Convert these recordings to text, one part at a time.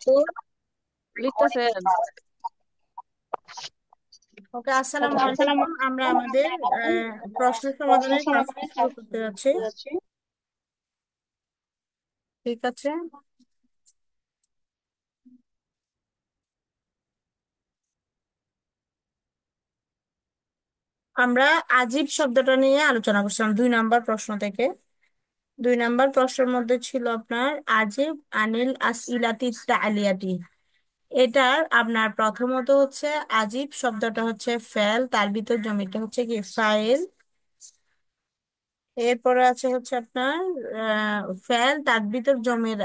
তো লিখতেছেন। ওকে, আসসালামু আলাইকুম। আমরা আমাদের প্রশ্ন সমাধানের ক্লাসটি শুরু করতে যাচ্ছি। ঠিক আছে, আমরা আজীব শব্দটা নিয়ে আলোচনা করছিলাম 2 নাম্বার প্রশ্ন থেকে। 2 নাম্বার প্রশ্নের মধ্যে ছিল আপনার আজীব আনিল আসইলাতি তালিয়াতি। এটার আপনার প্রথমত হচ্ছে আজীব শব্দটা হচ্ছে ফেল, তার ভিতর জমিটা হচ্ছে কি ফাইল। এরপরে আছে হচ্ছে আপনার ফাইল, তার ভিতর জমির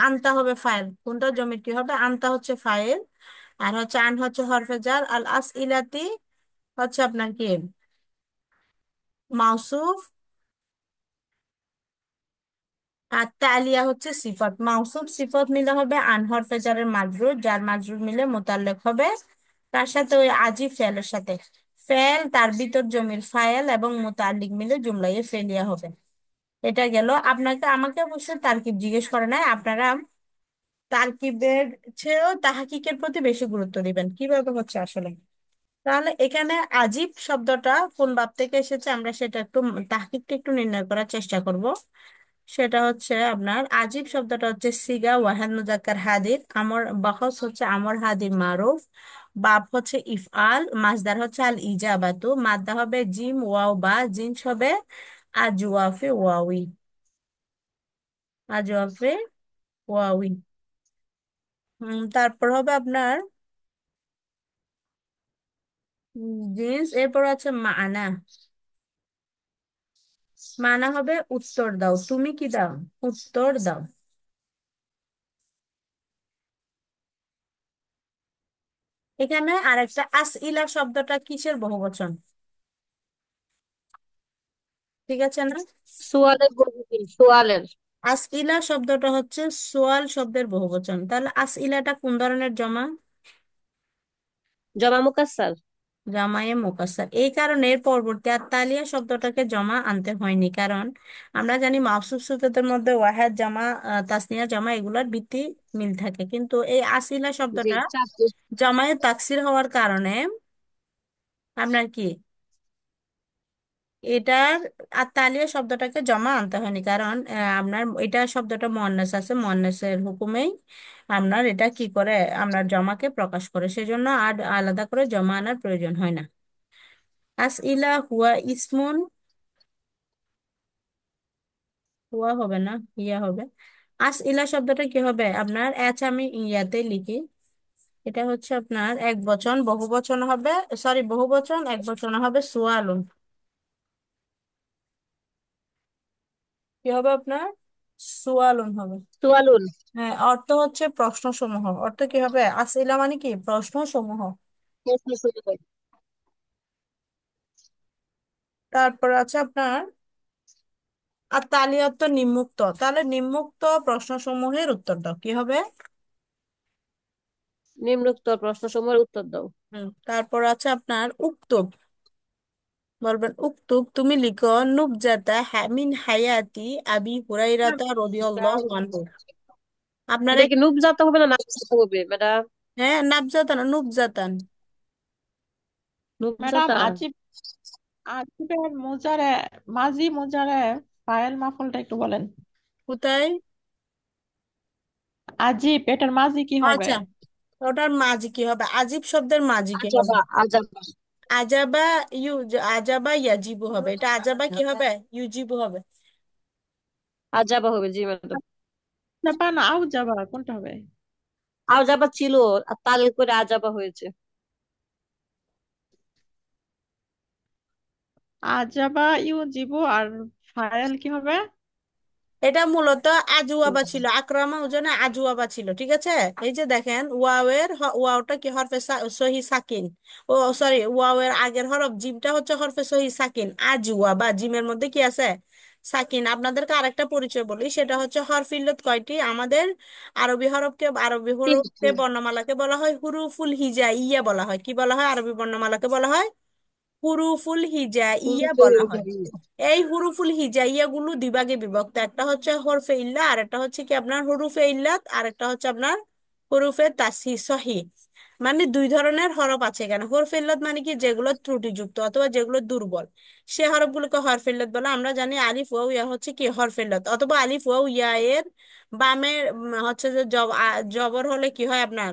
আনতা হবে ফাইল। কোনটা জমির কি হবে? আনতা হচ্ছে ফাইল। আর হচ্ছে আন হচ্ছে হরফে জার। আল আস ইলাতি হচ্ছে আপনার কি মাউসুফ। আর তালিয়া হচ্ছে সিফত। মাউসুফ সিফত মিলে হবে আন হরফে জারের মাজরুর, যার মাজরুর মিলে মোতাল্লেক হবে তার সাথে ওই আজি ফেলের সাথে। ফেল, তার ভিতর জমির ফাইল এবং মোতাল্লিক মিলে জুমলায় ফেলিয়া হবে। এটা গেল। আপনাকে আমাকে অবশ্যই তারকিব জিজ্ঞেস করে নাই। আপনারা তারকিবের চেয়েও তাহকিকের প্রতি বেশি গুরুত্ব দিবেন। কিভাবে হচ্ছে আসলে? তাহলে এখানে আজীব শব্দটা কোন বাব থেকে এসেছে আমরা সেটা একটু তাহকিকটা একটু নির্ণয় করার চেষ্টা করব। সেটা হচ্ছে আপনার আজীব শব্দটা হচ্ছে সিগা ওয়াহেদ মুজাক্কার হাদির। আমর বাহস হচ্ছে আমর হাদির মারুফ। বাব হচ্ছে ইফআল। মাসদার হচ্ছে আল ইজাবাতু। মাদ্দা হবে জিম ওয়াও বা। জিনস হবে আজওয়াফে ওয়াউই। আজওয়াফে ওয়াউই। তারপর হবে আপনার জিন্স। এরপর আছে মানা। মানা হবে উত্তর দাও, তুমি কি দাও? উত্তর দাও। এখানে আরেকটা আসইলা শব্দটা কিসের বহুবচন? ঠিক আছে না? সোয়ালের বহুবচন, সোয়ালের। আসইলা শব্দটা হচ্ছে সোয়াল শব্দের বহুবচন। তাহলে আসইলাটা কোন ধরনের জমা? জমা মুকাসসার। জামায়ে মুকাসসার। এই কারণে এর পরবর্তী আত্তালিয়া শব্দটাকে জমা আনতে হয়নি, কারণ আমরা জানি মাওসুফ সিফাতের মধ্যে ওয়াহেদ জামা, তাসনিয়া জামা এগুলোর ভিত্তি মিল থাকে, কিন্তু এই আসইলা জি, শব্দটা চাকরি। জামায়ে তাকসির হওয়ার কারণে আপনার কি এটার আর তালিয়া শব্দটাকে জমা আনতে হয়নি, কারণ আপনার এটা শব্দটা মুয়ান্নাস আছে, মুয়ান্নাসের হুকুমেই আপনার এটা কি করে আপনার জমাকে প্রকাশ করে, সেজন্য আর আলাদা করে জমা আনার প্রয়োজন হয় না। আস ইলা হুয়া ইসমুন। হুয়া হবে না, ইয়া হবে। আস ইলা শব্দটা কি হবে আপনার? আমি ইয়াতে লিখি। এটা হচ্ছে আপনার এক বচন, বহু বচন হবে। সরি, বহু বচন এক বচন হবে সুয়ালুন। কি হবে আপনার? সুয়ালুন হবে। সোয়ালুন। হ্যাঁ, অর্থ হচ্ছে প্রশ্ন সমূহ। অর্থ কি হবে? আসইলা মানে কি প্রশ্ন সমূহ। প্রশ্ন শুরু করি। তারপর আছে আপনার আর তালিয়াত নিম্মুক্ত। তাহলে নিম্মুক্ত প্রশ্ন সমূহের উত্তর দাও, কি হবে? নিম্নোক্ত প্রশ্ন সমূহের উত্তর দাও। তারপর আছে আপনার উক্তব। বলবেন উক্তুব, তুমি লিখো নুবজাতা মিন হায়াতি আবি হুরাইরাতা রাদিয়াল্লাহু আনহু। আপনারা এটা কি নুবজাত হবে না নাবজাত হবে ম্যাডাম? হ্যাঁ, নাবজাতান নুবজাতান। নুবজাতা। ম্যাডাম আজিব, আজিবের মোজারে, মাজি মোজারে ফাইল মাফুলটা একটু বলেন। কোথায়? আজিব এটার মাজি কি হবে? আচ্ছা, ওটার মাঝি কি হবে? আজিব শব্দের মাঝি কি হবে? আজাবা, আজাবা। আজাবা। ইউ। আজাবা ইয়াজিবু হবে। এটা আজাবা কি হবে? ইউজিবু হবে। আজাবা হবে, জি ম্যাডাম। যাবা না আউ যাবা, কোনটা হবে? আজাবা ছিল, আর তাল করে আজাবা হয়েছে। আজাবা ইউ জিবু, আর ফাইল কি হবে? এটা মূলত আজুয়াবা ছিল। আকরামা ওজনে আজুয়াবা ছিল। ঠিক আছে। এই যে দেখেন ওয়াওয়ের ওয়াওটা কি হরফে সহি সাকিন। ও সরি, ওয়াওয়ের আগের হরফ জিমটা হচ্ছে হরফে সহি সাকিন। আজুয়াবা জিমের মধ্যে কি আছে? সাকিন। আপনাদেরকে আরেকটা পরিচয় বলি, সেটা হচ্ছে হরফ ইল্লত কয়টি আমাদের? আরবি হরফকে তিনটি। বর্ণমালাকে বলা হয় হুরুফুল হিজা ইয়া বলা হয়। কি বলা হয়? আরবি বর্ণমালাকে বলা হয় হুরুফুল হিজাইয়া বলা হয়। এই হুরুফুল হিজাইয়া গুলো 2 ভাগে বিভক্ত। একটা হচ্ছে হরফে ইল্লা, আর একটা হচ্ছে কি আপনার হুরুফে ইল্লাত, আর একটা হচ্ছে আপনার হুরুফে তাসহি সহি, মানে দুই ধরনের হরফ আছে এখানে। হরফ ইল্লত মানে কি, যেগুলো ত্রুটিযুক্ত অথবা যেগুলো দুর্বল, সে হরফগুলোকে হরফ ইল্লত বলে। আমরা জানি আলিফ ওয়াও ইয়া হচ্ছে কি হরফ ইল্লত, অথবা আলিফ ওয়াও ইয়া এর বামে হচ্ছে যে জবর হলে কি হয় আপনার,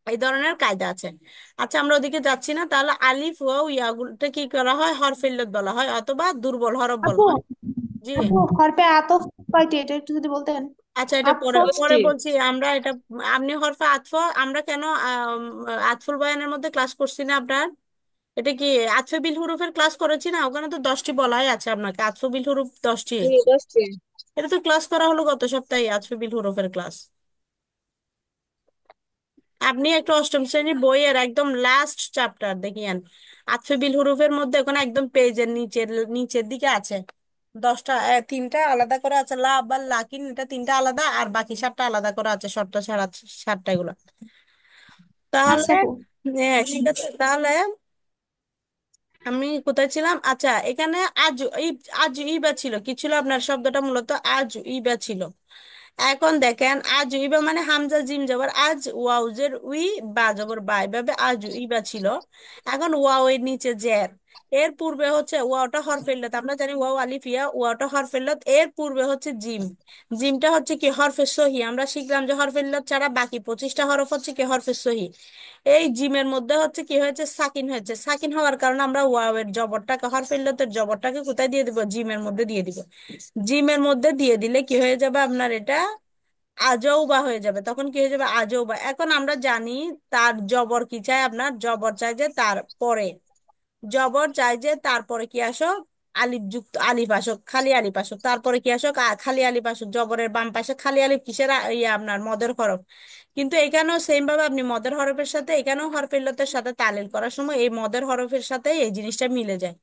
এই ধরনের কায়দা আছে। আচ্ছা, আমরা ওদিকে যাচ্ছি না, তাহলে আলিফ ওয়াও ইয়াগুলোকে কি করা হয়, হরফ ইল্লত বলা হয় অথবা দুর্বল হরফ বলা আপু হয়। জি। আপু হরফে আতফ কয়টি এটা একটু যদি বলতেন। আচ্ছা, এটা পরে পরে দশটি। বলছি আমরা এটা। আপনি হরফে আতফ, আমরা কেন আতফুল বায়ানের মধ্যে ক্লাস করছি না আপনার? এটা কি আতফে বিল হুরুফের ক্লাস করেছি না? ওখানে তো 10টি বলাই আছে আপনাকে, আতফে বিল হুরুফ 10টি। জি, 10টি। এটা তো ক্লাস করা হলো গত সপ্তাহে, আতফে বিল হুরুফের ক্লাস। আপনি একটু অষ্টম শ্রেণীর বইয়ের একদম লাস্ট চ্যাপ্টার দেখিয়েন, আতফে বিল হুরুফের মধ্যে ওখানে একদম পেজের নিচের নিচের দিকে আছে 10টা, তিনটা আলাদা করে আছে, লা বা লাকিন, এটা তিনটা আলাদা, আর বাকি 7টা আলাদা করে আছে, শর্ত ছাড়া 7টা এগুলো। তাহলে আচ্ছা আপু। হ্যাঁ, ঠিক আছে। তাহলে আমি কোথায় ছিলাম? আচ্ছা, এখানে আজ আজ ইবা ছিল, কি ছিল আপনার শব্দটা মূলত আজ ইবা ছিল। এখন দেখেন, আজ ইবা মানে হামজা জিম জবর আজ, ওয়াউজের উই, বা জবর বা, এভাবে আজ ইবা ছিল। এখন ওয়াও এর নিচে জের, এর পূর্বে হচ্ছে ওয়াওটা হরফে ইল্লত, আমরা জানি ওয়াও আলিফ ইয়া, ওয়াওটা হরফে ইল্লত, এর পূর্বে হচ্ছে জিম। জিমটা হচ্ছে কি হরফে সহি, আমরা শিখলাম যে হরফে ইল্লত ছাড়া বাকি 25টা হরফ হচ্ছে কি হরফে সহি। এই জিমের মধ্যে হচ্ছে কি হয়েছে, সাকিন হয়েছে, সাকিন হওয়ার কারণে আমরা ওয়াও এর জবরটাকে, হরফে ইল্লতের জবরটাকে কোথায় দিয়ে দিব, জিমের মধ্যে দিয়ে দিব। জিমের মধ্যে দিয়ে দিলে কি হয়ে যাবে আপনার, এটা আজৌবা হয়ে যাবে। তখন কি হয়ে যাবে, আজৌবা। এখন আমরা জানি তার জবর কি চাই, আপনার জবর চাই যে তার পরে, জবর চাই যে তারপরে কি আসো, আলিফ যুক্ত আলিফ আসুক, খালি আলিফ আসুক, তারপরে কি আসুক, খালি আলিফ আসুক, জবরের বাম পাশে খালি আলিফ, কিসের ইয়ে আপনার মদের হরফ। কিন্তু এখানেও সেম ভাবে আপনি মদের হরফের সাথে, এখানেও হরফ ইল্লতের সাথে তালিল করার সময় এই মদের হরফের সাথে এই জিনিসটা মিলে যায়।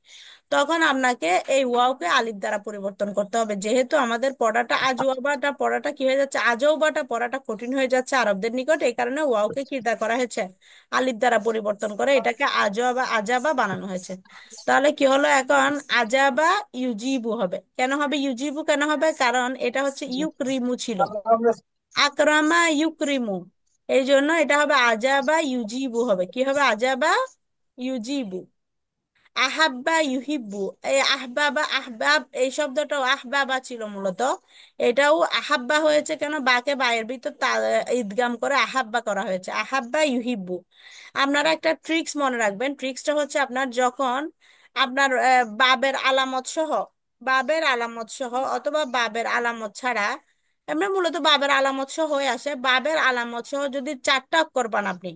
তখন আপনাকে এই ওয়াওকে আলিফ দ্বারা পরিবর্তন করতে হবে, যেহেতু আমাদের পড়াটা আজওয়াবাটা পড়াটা কি হয়ে যাচ্ছে, আজওবাটা পড়াটা কঠিন হয়ে যাচ্ছে আরবদের নিকট, এই কারণে ওয়াওকে কি করা হয়েছে, আলিফ দ্বারা পরিবর্তন করে এটাকে আজওয়াবা আজাবা বানানো হয়েছে। তাহলে কি হলো এখন, আজাবা ইউজিবু হবে। কেন হবে ইউজিবু, কেন হবে, কারণ এটা হচ্ছে ইউকরিমু ছিল, আকরামা ইউকরিমু, এই জন্য এটা হবে আজাবা ইউজিবু হবে। কি হবে, আজাবা ইউজিবু। আহাব্বা ইউহিব্বু, এই আহবাবা আহবাব এই শব্দটাও আহবাবা ছিল মূলত, এটাও আহাব্বা হয়েছে কেন, বাকে বায়ের ভিতর ইদগাম করে আহাব্বা করা হয়েছে, আহাব্বা ইউহিব্বু। আপনারা একটা ট্রিক্স মনে রাখবেন, ট্রিক্সটা হচ্ছে আপনার যখন আপনার বাবের আলামত সহ, বাবের আলামত সহ অথবা বাবের আলামত ছাড়া, এমনি মূলত বাবের আলামত সহ হয়ে আসে, বাবের আলামত সহ যদি 4টা অক্ষর পান আপনি,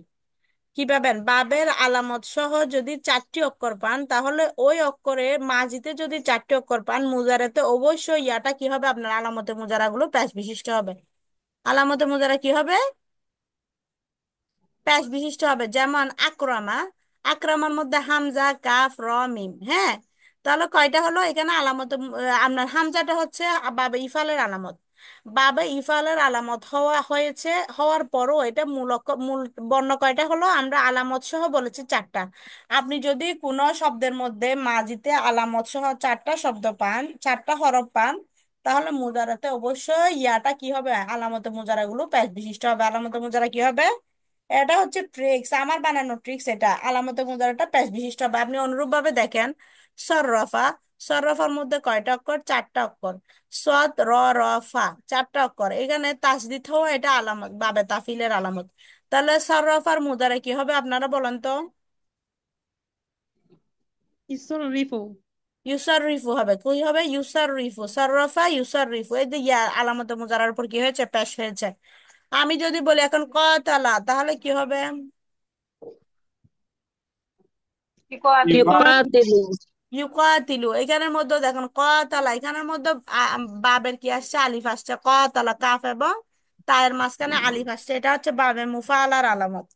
কি পাবেন, বাবের আলামত সহ যদি 4টি অক্ষর পান, তাহলে ওই অক্ষরে মাঝিতে যদি 4টি অক্ষর পান, মুজারাতে অবশ্যই ইয়াটা কি হবে, আপনার আলামতে মুজারাগুলো প্যাচ বিশিষ্ট হবে। আলামতে মুজারা কি হবে, প্যাচ বিশিষ্ট হবে। যেমন আকরামা, আকরামার মধ্যে হামজা কাফ র মিম, হ্যাঁ। তাহলে কয়টা হলো এখানে আলামত, আপনার হামজাটা হচ্ছে বাবে ইফালের আলামত, বাবে ইফালের আলামত হওয়া হয়েছে, হওয়ার পরও এটা মূল বর্ণ কয়টা হলো, আমরা আলামত সহ বলেছি 4টা। আপনি যদি কোনো শব্দের মধ্যে মাজিতে আলামত সহ 4টা শব্দ পান, 4টা হরফ পান, তাহলে মুজারাতে অবশ্যই ইয়াটা কি হবে, আলামতে মুজারাগুলো প্যাচ বিশিষ্ট হবে। আলামতে মুজারা কি হবে, এটা হচ্ছে ট্রিক্স, আমার বানানো ট্রিক্স, এটা আলামতে মুজারাটা পেশ বিশিষ্ট হবে। আপনি অনুরূপ ভাবে দেখেন, সররফা, সররফার মধ্যে কয়টা অক্ষর, 4টা অক্ষর, সদ র র ফা 4টা অক্ষর, এখানে তাসদিদ হওয়া এটা আলামত, বাবে তাফিলের আলামত। তাহলে সররফার মুজারা কি হবে আপনারা বলেন তো? ইসর রিফু। ইউসার রিফু হবে। কি হবে, ইউসার রিফু, সররফা ইউসার রিফু, এই যে ইয়া আলামতে মুজারার উপর কি হয়েছে, পেশ হয়েছে। আমি যদি বলি এখন কতালা, তাহলে কি হবে, ইউকাতিলু। ইউকাতিলু। এখানের মধ্যে দেখুন কতালা, এখানের মধ্যে বাবের কি আসছে, আলিফ আসছে, কতালা কাফ এবং তায়ের মাঝখানে আলিফ আসছে, এটা হচ্ছে বাবে মুফাআলার আলামত।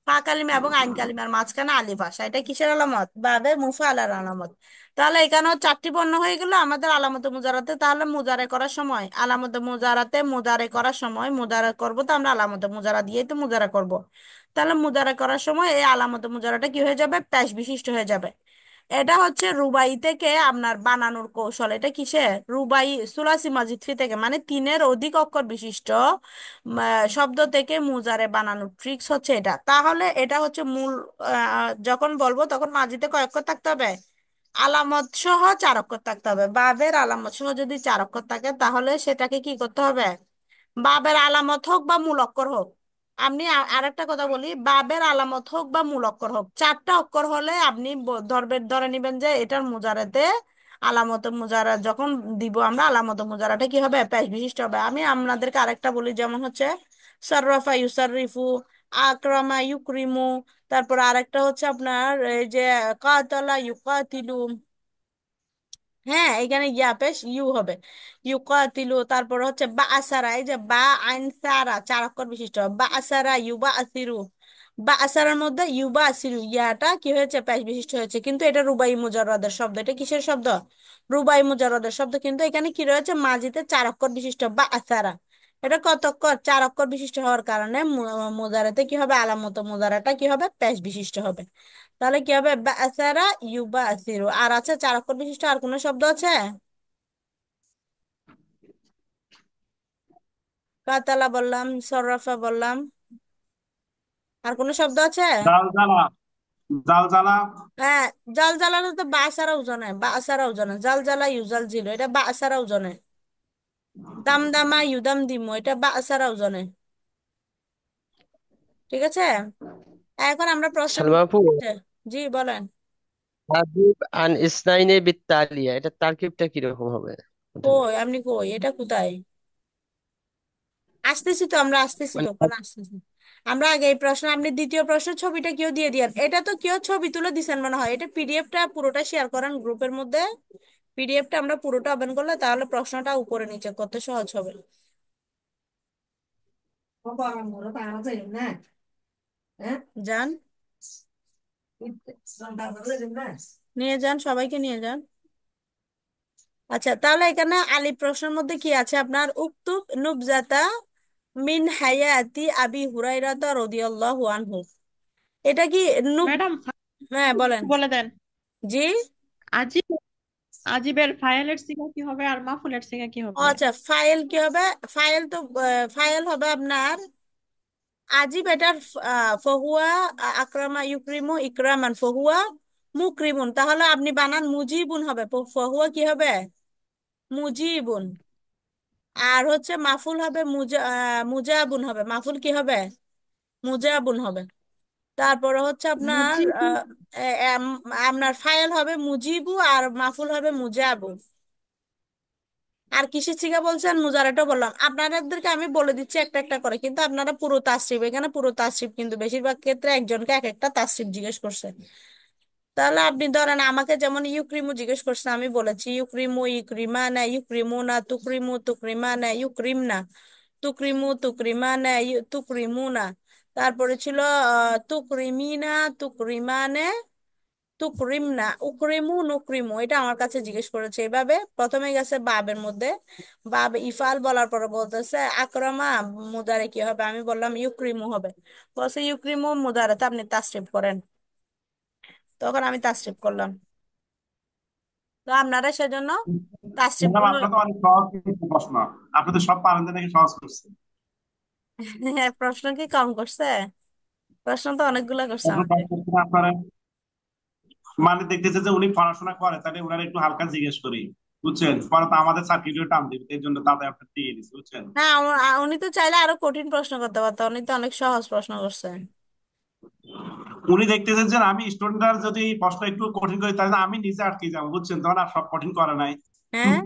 ফা কালিমা এবং আইন কালিমার মাঝখানে আলিফ আসা, এটা কিসের আলামত, বাবে মুফাআলার আলামত। তাহলে এখানেও 4টি বর্ণ হয়ে গেল আমাদের আলামতে মুজারাতে। তাহলে মুজারে করার সময়, আলামতে মুজারাতে মুজারে করার সময়, মুজারে করব তো আমরা আলামতে মুজারা দিয়েই তো মুজারা করব। তাহলে মুজারে করার সময় এই আলামতে মুজারাটা কি হয়ে যাবে, পেশ বিশিষ্ট হয়ে যাবে। এটা হচ্ছে রুবাই থেকে আপনার বানানোর কৌশল। এটা কিসে? রুবাই সুলাসি মাজিথি থেকে, মানে তিনের অধিক অক্ষর বিশিষ্ট শব্দ থেকে মুজারে বানানোর ট্রিক্স হচ্ছে এটা। তাহলে এটা হচ্ছে মূল। যখন বলবো তখন মাজিতে কয় অক্ষর থাকতে হবে? আলামত সহ 4 অক্ষর থাকতে হবে। বাবের আলামত সহ যদি 4 অক্ষর থাকে তাহলে সেটাকে কি করতে হবে? বাবের আলামত হোক বা মূল অক্ষর হোক, আপনি আরেকটা কথা বলি, বাবের আলামত হোক বা মূল অক্ষর হোক, 4টা অক্ষর হলে আপনি ধরে নিবেন যে এটার মুজারাতে আলামত মুজারা যখন দিব আমরা, আলামত মুজারাটা কি হবে? পেশ বিশিষ্ট হবে। আমি আপনাদেরকে আরেকটা বলি, যেমন হচ্ছে সাররাফা ইউসাররিফু, আকরামা ইউকরিমু, তারপর আরেকটা হচ্ছে আপনার এই যে কাতালা ইউকাতিলু। হ্যাঁ, এখানে ইয়া পেশ ইউ হবে, ইউকাতিলু। তারপর হচ্ছে বা আসারা, এই যে বা আইন সারা 4 অক্ষর বিশিষ্ট, বা আসারা ইউবা আসিরু। বা আসারার মধ্যে ইউবা আসিরু ইয়াটা কি হয়েছে? পেশ বিশিষ্ট হয়েছে, কিন্তু এটা রুবাই মুজাররদের শব্দ। এটা কিসের শব্দ? রুবাই মুজাররদের শব্দ। কিন্তু এখানে কি রয়েছে? মাজিতে 4 অক্ষর বিশিষ্ট বা আসারা। এটা কত অক্ষর? 4 অক্ষর বিশিষ্ট হওয়ার কারণে মুজারাতে কি হবে? আলামত মুজারাটা কি হবে? পেশ বিশিষ্ট হবে। তাহলে কি হবে? বাসারা ইউবা আসিরু। আর আছে 4 অক্ষর বিশিষ্ট আর কোনো শব্দ আছে? কাতালা বললাম, সররাফা বললাম, আর কোনো শব্দ আছে? জাল জ্বালা, জাল জ্বালা। হ্যাঁ, জাল জ্বালানো তো বাসারা ওজনে, বাসারা ওজনে। জাল জ্বালা ইউজাল জিল, এটা বাসারা ওজনে। দাম দামা ইউদাম দিমু, এটা বাসারা ওজনে। ঠিক আছে, এখন আমরা প্রশ্ন সালমা আপু, জি বলেন। তাজিব আন ইসনাইনে বিত্তালিয়া, এটা তারকিবটা কিরকম হবে প্রথমে? কই আপনি কই? এটা কোথায়? আসতেছি তো, আমরা আসতেছি মানে তো, কোন আসতেছি। আমরা আগে এই প্রশ্ন, আপনি দ্বিতীয় প্রশ্ন ছবিটা কেউ দিয়ে দিয়েন। এটা তো কেউ ছবি তুলে দিছেন মনে হয়। এটা পিডিএফটা পুরোটা শেয়ার করেন গ্রুপের মধ্যে। পিডিএফটা আমরা পুরোটা ওপেন করলে তাহলে প্রশ্নটা উপরে নিচে করতে সহজ হবে। যান, নিয়ে যান, সবাইকে নিয়ে যান। আচ্ছা, তাহলে এখানে আলিফ প্রশ্নের মধ্যে কি আছে আপনার? উক্তুব নুবজাতা মিন হায়াতি আবি হুরাইরাতা রাদিয়াল্লাহু আনহু। এটা কি নুব? ম্যাডাম হ্যাঁ বলেন। বলে দেন। জি। আজিব, আজিবের ফাইলের সিগা কি হবে আর মাফুলের সিগা কি ও হবে? আচ্ছা, ফাইল কি হবে? ফাইল তো ফাইল হবে আপনার আজিব। এটার ফহুয়া আকরামা ইউক্রিমু ইকরামান ফহুয়া মুকরিমুন। তাহলে আপনি বানান মুজিবুন হবে, ফহুয়া কি হবে? মুজিবুন। আর হচ্ছে মাফুল হবে মুজাবুন হবে। মাফুল কি হবে? মুজাবুন হবে। তারপরে হচ্ছে আপনার মুজিব। আপনার ফাইল হবে মুজিবু আর মাফুল হবে মুজাবু। আর কিসের সিগা বলছেন? মুজারেটা বললাম। আপনাদেরকে আমি বলে দিচ্ছি একটা একটা করে, কিন্তু আপনারা পুরো তাসরিফ, এখানে পুরো তাসরিফ, কিন্তু বেশিরভাগ ক্ষেত্রে একজনকে এক একটা তাসরিফ জিজ্ঞেস করছে। তাহলে আপনি ধরেন আমাকে যেমন ইউক্রিমু জিজ্ঞেস করছে, আমি বলেছি ইউক্রিমু ইউক্রিমা না, ইউক্রিমু না, তুকরিমু তুকরিমা না, ইউক্রিম না, তুকরিমু তুকরিমা না, তুকরিমু না। তারপরে ছিল তুকরিমিনা তুকরিমানে তুকরিমনা, উকরিমু নুকরিমু। এটা আমার কাছে জিজ্ঞেস করেছে এভাবে। প্রথমে গেছে বাবের মধ্যে, বাব ইফাল বলার পরে বলতেছে আকরামা মুদারে কি হবে? আমি বললাম ইউক্রিমু হবে। বলছে ইউক্রিমু মুদারেতে আপনি তাসরিফ করেন। তখন আমি তাসরিফ করলাম। তো আপনারা সেজন্য তাসরিফ ম্যাডাম গুলো আপনার তো অনেক সহজ কিছু প্রশ্ন, আপনি তো সব পারেন নাকি সহজ করছেন? প্রশ্ন কি কম করছে? প্রশ্ন তো অনেকগুলা করছে প্রশ্ন আমাকে। সহজ করছেন আপনারা, মানে দেখতেছে যে উনি পড়াশোনা করে, তাহলে উনার একটু হালকা জিজ্ঞেস করি, বুঝছেন? পরে তো আমাদের সার্কিটেও টান দিবে, এই জন্য তাদের আপনার দিয়ে দিচ্ছে, বুঝছেন? হ্যাঁ, উনি তো চাইলে আরো কঠিন প্রশ্ন করতে পারতো, উনি তো অনেক সহজ প্রশ্ন করছে। উনি দেখতেছেন যে আমি স্টুডেন্টরা যদি এই প্রশ্ন একটু কঠিন করি তাহলে আমি নিজে আটকে যাবো, বুঝছেন? তখন আর সব কঠিন করে নাই। হ্যাঁ,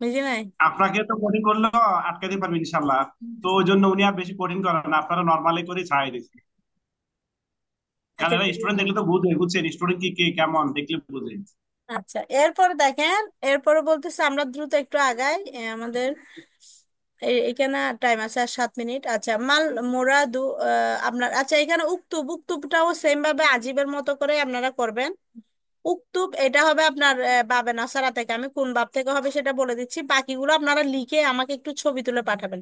বুঝি নাই। আপনাকে তো কঠিন করলেও আটকাতে পারবেন ইনশাল্লাহ। তো ওই জন্য উনি আর বেশি কঠিন করেন না, আপনারা নর্মালি করে ছাড়াই দিচ্ছেন। কারণ আচ্ছা, এরা স্টুডেন্ট দেখলে তো বুঝে, বুঝছেন? স্টুডেন্ট কি কে কেমন দেখলে বুঝে। আচ্ছা, এরপর দেখেন, এরপরে বলতেছে আমরা দ্রুত একটু আগাই। আমাদের এখানে টাইম আছে আর 7 মিনিট। আচ্ছা, মাল মুরাদু আপনার, আচ্ছা এখানে উক্তুব, উক্তুবটাও সেম ভাবে আজিবের মতো করে আপনারা করবেন। উক্তুব এটা হবে আপনার বাবে নাসারা থেকে। আমি কোন বাব থেকে হবে সেটা বলে দিচ্ছি, বাকিগুলো আপনারা লিখে আমাকে একটু ছবি তুলে পাঠাবেন।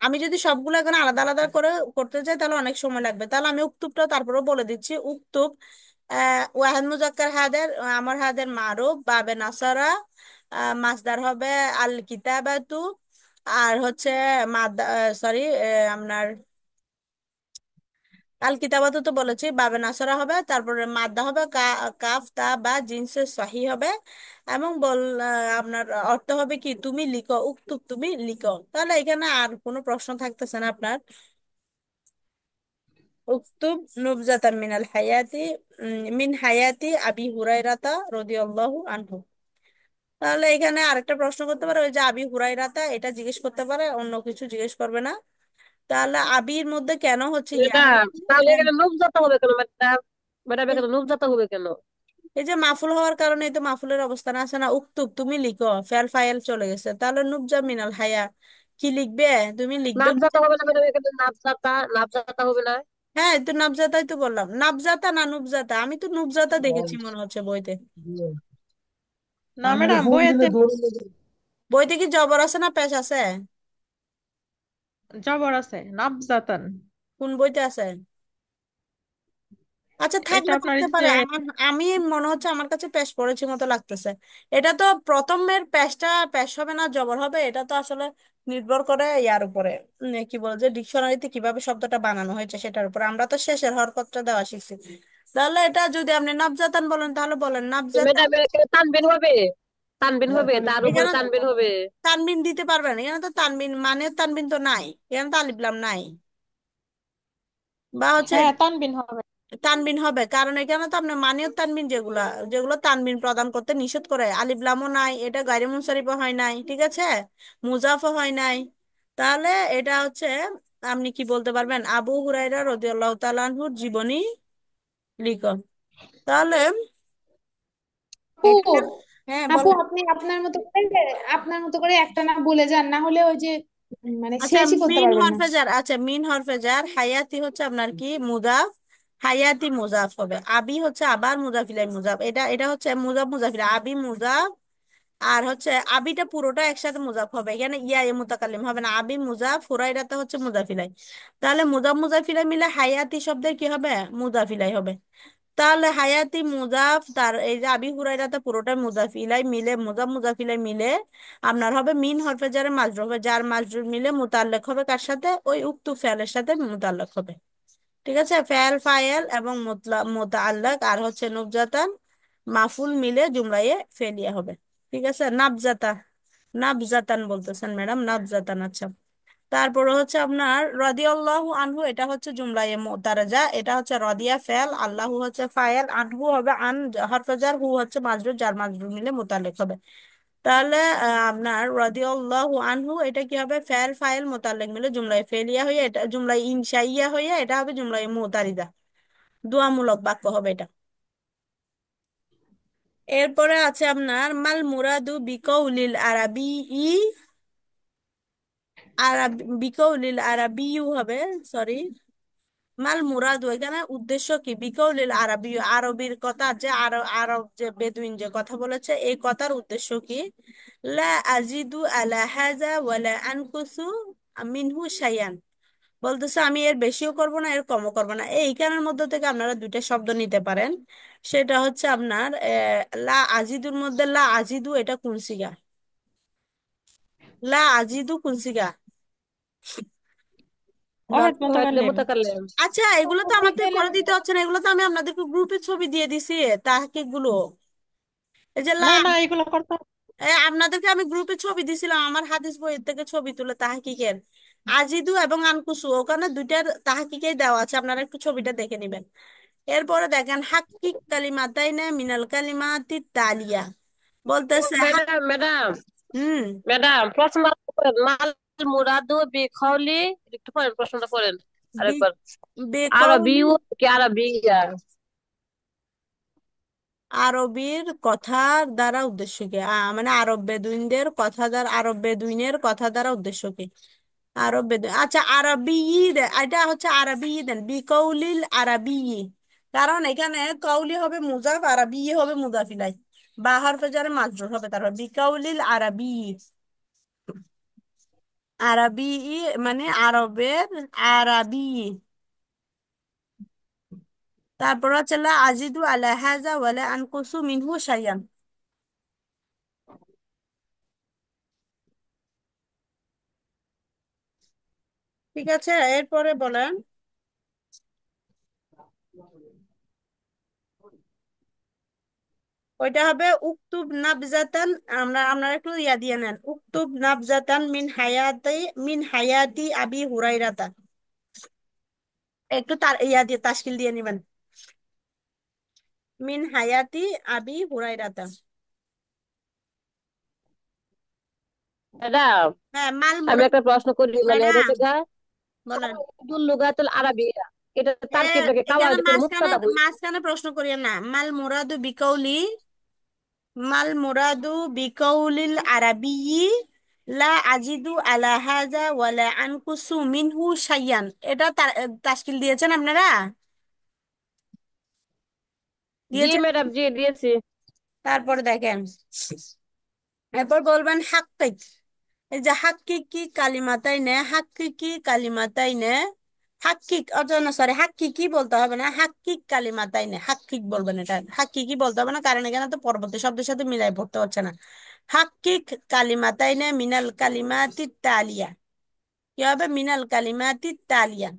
আমি যদি সবগুলো এখানে আলাদা আলাদা করে করতে চাই তাহলে অনেক সময় লাগবে। তাহলে আমি উক্তুবটা তারপরে বলে দিচ্ছি। উক্তুব ওয়াহেদ মুজাক্কার হাদের, আমর হাদের মারুফ, বাবে নাসারা, মাসদার হবে আল কিতাবাতু, আর হচ্ছে মাদা, সরি, আপনার আল কিতাবাতু তো বলেছি, বাবে নাসারা হবে, তারপরে মাদ্দা হবে কাফ তা বা জিনসে সহি হবে, এবং আপনার অর্থ হবে কি, তুমি লিখো, উক্তুব, তুমি লিখো। তাহলে এখানে আর কোনো প্রশ্ন থাকতেছে না আপনার। উক্তুব নুবজাতান মিনাল হায়াতি, মিন হায়াতি আবি হুরাইরাতা রাদিয়াল্লাহু আনহু। তাহলে এখানে আরেকটা প্রশ্ন করতে পারে, ওই যে আবি হুরাইরাতা, এটা জিজ্ঞেস করতে পারে, অন্য কিছু জিজ্ঞেস করবে না। তাহলে আবির মধ্যে কেন হচ্ছে ইয়া ম্যাডাম হচ্ছে? তাহলে হ্যাঁ, এখানে নুবজাতা হবে কেন ম্যাডাম? ম্যাডাম এই এখানে নুবজাতা হবে কেন? এই যে মাফুল হওয়ার কারণে তো মাফুলের অবস্থান আছে না, উক্তুব, তুমি লিখো, ফেল ফাইল চলে গেছে, তাহলে নুবজা মিনাল হায়া, কি লিখবে? তুমি লিখবে নাবজাতা হচ্ছে। হবে না ম্যাডাম? এখানে নাবজাতা, নাবজাতা হবে না? হ্যাঁ, তো নাবজাতাই তো বললাম, নাবজাতা না নুবজাতা, আমি তো নুবজাতা দেখেছি মনে হচ্ছে বইতে। না ম্যাডাম, বইয়েতে বইতে কি জবর আছে না পেশ আছে? জবর আছে, নাবজাতান। কোন বইতে আছে? আচ্ছা, এটা থাকলে আপনার থাকতে যে পারে, আমি মনে হচ্ছে আমার কাছে পেশ পড়েছি মতো লাগতেছে। এটা তো প্রথমের পেশটা পেশ হবে না জবর হবে, এটা তো আসলে নির্ভর করে ইয়ার উপরে, কি বলে যে ডিকশনারিতে কিভাবে শব্দটা বানানো হয়েছে সেটার উপরে। আমরা তো শেষের হরকতটা দেওয়া শিখছি। তাহলে এটা যদি আপনি নাবজাতান বলেন, তাহলে বলেন নাবজাতান। ম্যাডাম এখানে তানবিন হবে, তানবিন হবে, তার উপরে এখানে তানবিন হবে। তানবিন দিতে পারবেন? এখানে তো তানবিন মানে তানবিন তো নাই, এখানে তো আলিফ লাম নাই, বা হচ্ছে হ্যাঁ, তানবিন হবে। তানবিন হবে, কারণ এখানে তো আপনার মানিয় তানবিন যেগুলা, যেগুলো তানবিন প্রদান করতে নিষেধ করে, আলিফ লামও নাই, এটা গায়রে মুনসারিফও হয় নাই, ঠিক আছে, মুজাফও হয় নাই। তাহলে এটা হচ্ছে, আপনি কি বলতে পারবেন, আবু হুরায়রা রাদিয়াল্লাহু তাআলা আনহুর জীবনী লিখন। তাহলে আপু এখানে, হ্যাঁ আপু বলেন। আপনি আপনার মতো করে একটা না বলে যান, না হলে ওই যে মানে আচ্ছা, শেষই করতে মিন পারবেন না। হরফেজার, আচ্ছা মিন হরফেজার, হায়াতি হচ্ছে আপনার কি মুজাফ, হায়াতি মুজাফ হবে, আবি হচ্ছে আবার মুজাফিলাই মুজাফ, এটা এটা হচ্ছে মুজাফ মুজাফিলা, আবি মুজাফ, আর হচ্ছে আবিটা পুরোটা একসাথে মুজাফ হবে, এখানে ইয়া এ মুতাকাল্লিম হবে না, আবি মুজাফ, হুরাইরাতে হচ্ছে মুজাফিলাই। তাহলে মুজাফ মুজাফিলাই মিলে হায়াতি শব্দের কি হবে, মুজাফিলাই হবে। তাহলে হায়াতি মুজাফ, তার এই যে আবি হুরাইরাতে পুরোটা মুজাফিলাই মিলে, মুজাফ মুজাফিলাই মিলে আপনার হবে মিন হরফে যারে মাজরুর হবে, যার মাজরুর মিলে মুতাল্লিক হবে কার সাথে, ওই উক্তু ফেলের সাথে মুতাল্লিক হবে। ঠিক আছে, ফেল ফাইল এবং মুতাআল্লিক আর হচ্ছে নুবজাতান মাফুল মিলে জুমলায়ে ফেলিয়া হবে। ঠিক আছে, নাবজাতা, নাবজাতান বলতেছেন ম্যাডাম, নাবজাতান, আচ্ছা। তারপরে হচ্ছে আপনার রাদিয়াল্লাহু আনহু, এটা হচ্ছে জুমলায়ে মুতারাজা, এটা হচ্ছে রাদিয়া ফেল, আল্লাহু হচ্ছে ফাইল, আনহু হবে আন হরফে জার, হু হচ্ছে মাজরুর, যার মাজরুর মিলে মুতাল্লিক হবে। তাহলে আপনার রাদিয়াল্লাহু আনহু, এটা কি হবে, ফেল ফাইল মুতাল্লিক মিলে জুমলায়ে ফেলিয়া হয়ে, এটা জুমলায়ে ইনশাইয়া হয়ে, এটা হবে জুমলায়ে মুতারিদা, দোয়ামূলক বাক্য হবে এটা। এরপরে আছে আপনার মাল মুরাদু বিকৌলিল আরাবি, বিকৌলিল আরাবিউ হবে, সরি, মাল মুরাদু, এখানে উদ্দেশ্য কি, বিকৌলিল আরবি, আরবির কথা, যে আরব যে বেদুইন যে কথা বলেছে, এই কথার উদ্দেশ্য কি, লা আজিদু আলা হাযা ওয়ালা আনকুসু মিনহু শাইআন, বলতেছে আমি এর বেশিও করব না, এর কমও করব না। এইখানের মধ্যে থেকে আপনারা দুইটা শব্দ নিতে পারেন, সেটা হচ্ছে আপনার লা আজিদুর মধ্যে লা আজিদু, এটা কোন সিগা, লা আজিদু কোন সিগা, ওয়াহেদ ওয়াহেদ মুতাকাল্লিম। মুতাকাল্লিম। আচ্ছা, এগুলো তো আমাদের করে দিতে হচ্ছে না, এগুলো তো আমি আপনাদেরকে গ্রুপে ছবি দিয়ে দিছি, তাহকিক গুলো, এই যে না না, এগুলো করতে হবে। আপনাদেরকে আমি গ্রুপে ছবি দিছিলাম, আমার হাদিস বইয়ের থেকে ছবি তুলে তাহকিকের, আজিদু এবং আনকুসু, ওখানে দুইটার তাহকিকেই দেওয়া আছে, আপনারা একটু ছবিটা দেখে নেবেন। এরপরে দেখেন হাক্কিক কালিমাতাইনা মিনাল কালিমাতি তালিয়া, বলতেছে ম্যাডাম ম্যাডাম হুম, ম্যাডাম প্রশ্ন করেন, মাল মুরাদু বিকৌলি, একটু করেন, প্রশ্নটা করেন বি- আরেকবার। বেকৌলি, আরবিউ কি আরবিয়া? আরবির কথার দ্বারা উদ্দেশ্য কি, মানে আরব বেদুইনদের কথা দ্বারা, আরব বেদুইনের কথা দ্বারা উদ্দেশ্য কি, আরব বেদুইন, আচ্ছা আরবি, এটা হচ্ছে আরবি দেন, বিকৌলিল আরবি, কারণ এখানে কৌলি হবে মুজাফ, আরবি হবে মুজাফিলাই, বা হরফে জারে মাজরুর হবে, তারপর বিকৌলিল আরবি, আরবি মানে আরবের, আরবি, তারপর হচ্ছে লা আজিদু আলা হাযা ওয়ালা আনকুসু মিনহু শাইয়ান। ঠিক আছে, এরপরে বলেন ওইটা হবে উকতুব নাবজাতান। আপনারা একটু ইয়া দিয়ে নেন, উকতুব নাবজাতান মিন হায়াতি আবি হুরাইরাতা। একটু তার ইয়া দিয়ে তাশকিল দিয়ে নিবেন, মিন হায়াতি আবি হুরাইরাতা। ম্যাডাম, হ্যাঁ, মাল আমি মুরাদ। একটা প্রশ্ন করি, মানে এটা ম্যাডাম হচ্ছে গা বলেন। দুল লুগাতুল আরাবিয়া, এটা এর তারকিব নাকি এখানে কাওয়াইদ, এটা মাঝখানে মুক্তাদা বই। মাঝখানে প্রশ্ন করিয়ে না। মাল মুরাদু বিকাউলিল আরাবিয়্যি লা আজিদু আলা হাযা ওয়ালা আনকুসু মিনহু শাইয়ান, এটা তাশকিল দিয়েছেন আপনারা? জি দিয়েছেন? ম্যাডাম, জি দিয়েছি। তারপরে দেখেন, এরপর বলবেন হাক্কিক। এই যে হাক্কিকি কালিমাতাইনে, হাক্কিকি কালিমাতাইনে, হাক্কিক অর্জন, সরি হাক্কিকি বলতে হবে না, হাক্কিক কালিমাতাইনে, হাক্কিক বলবেন। এটা হাক্কিকি বলতে হবে না, কারণ এখানে তো পরবর্তী শব্দের সাথে মিলাই পড়তে হচ্ছে না। হাক্কিক কালিমাতাইনে মিনাল কালিমাতি তালিয়া। কি হবে? মিনাল কালিমাতি তালিয়া।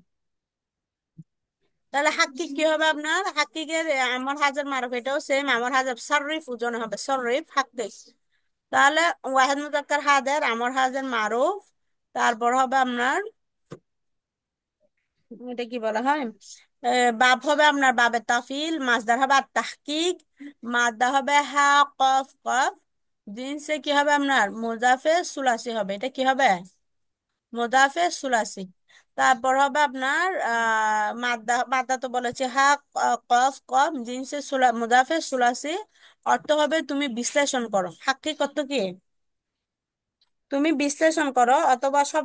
তাহলে হাক্কিক কি হবে আপনার? হাক্কিকের আমর হাজার মারুফ, এটাও সেম আমর হাজার সররিফ ওজনে হবে, সররিফ হাক্কিক। তাহলে ওয়াহেদ মুজাক্কার হাজার, আমর হাজার মারুফ, তারপর হবে আপনার এটা কি বলা হয়, বাব হবে আপনার বাবে তাফিল, মাসদার হবে আর তাহকিক, মাদা হবে হা কফ কফ, জিনসে কি হবে আপনার মুজাফে সুলাসি হবে। এটা কি হবে? মুজাফে সুলাসি। তারপর হবে আপনার মাদা, মাদা তো বলেছে হা কফ কফ, জিনসে মুজাফে সুলাসি। অর্থ হবে তুমি বিশ্লেষণ করো। হাক্কিক অর্থ কি? তুমি বিশ্লেষণ করো, অথবা সব